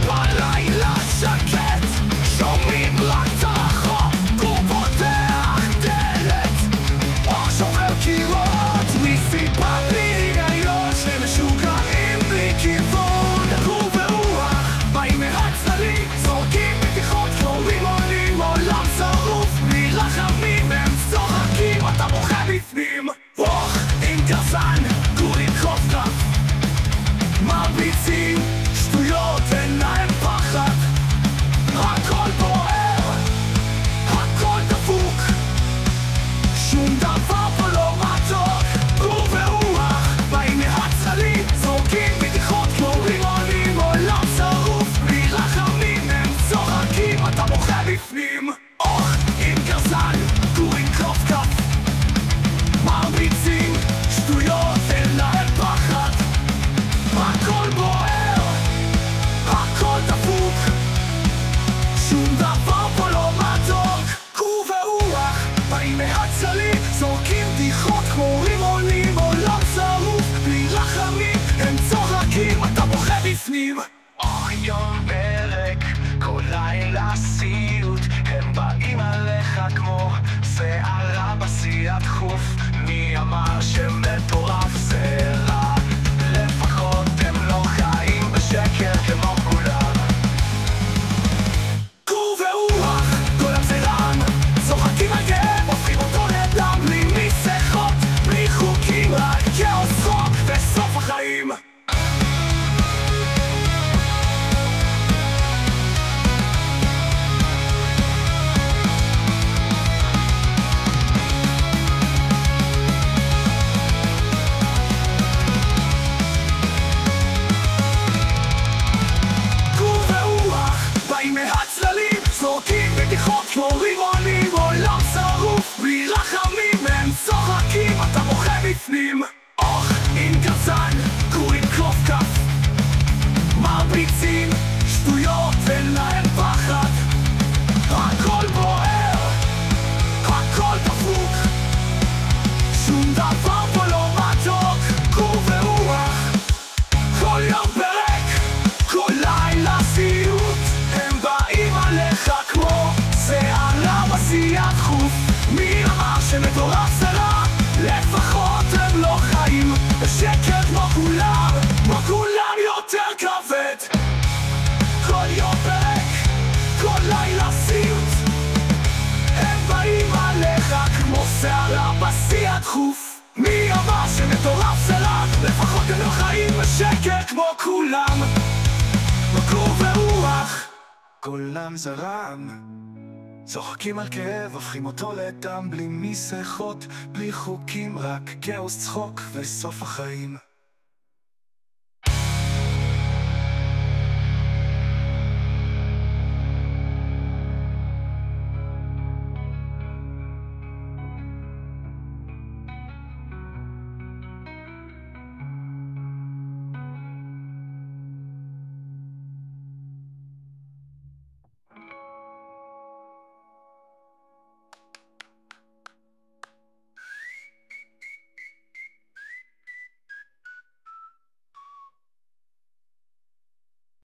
בלילה שקט שומעים רק צרחות, הוא פותח דלת או שובר קירות מסיבה בלי היגיון, שמשוגעים בלי כיוון. הוא ורוח באים מהצללים, זורקים בדיחות כמו רימונים, עולם שרוף בלי רחמים, הם צוחקים אתה בוכה בפנים. רוח עם גרזן גורים חוף כף מרביצים שטויות, אין להם פחד, הכל בוער, הכל דפוק, שום דבר פה לא מתוק. הוא ורוח באים מהצללים, זורקים בדיחות כמו רימונים, עולם שרוף בלי רחמים, הם צוחקים אתה בוכה בפנים. רוח עם גרזן גורים חוף כף מרביצים שטויות, אין להם פחד, הכל בוער, הכל דפוק, שום דבר פה לא מתוק. הוא ורוח באים מהצללים, זורקים בדיחות כמו רימונים, עולם שרוף בלי רחמים, הם צוחקים אתה בוכה בפנים. יום וריק, כל לילה סיוט, הם באים עליך כמו שערה בשיא הדחוף. מי אמר שמטורף זה רע? לפחות הם לא חיים בשקר כמו כולם. הוא ורוח כולם זה רם, צוחקים על כאב, הופכים אותו לדם, בלי מסכות, בלי חוקים, רק כאוס חוק וסוף החיים. זורקים בדיחות כמו רימונים, עולם שרוף בלי רחמים, הם צוחקים אתה בוכה בפנים. אוח עם גרזן גורים קלוף כף מרביצים שטויות, אין להם פחד, הכל בוער, הכל דפוק, שום דבר פה לא מתוק. הוא ורוח כל יום ברק, כל לילה סיוט, הם באים עליך כמו שערה בשיא הדחוף. מי אמר שמטורף זה רע? לפחות הם לא חיים בשקט כמו כולם, כמו כולם יותר כבד. כל יום ברק, כל לילה סיוט, הם באים עליך כמו שערה בשיא הדחוף. מי אמר שמטורף זה רע? לפחות הם לא חיים בשקט כמו כולם, כמו ורוח כולם זרם, צוחקים על כאב, הופכים אותו לדם, בלי מסכות, בלי חוקים, רק כאוס צחוק וסוף החיים.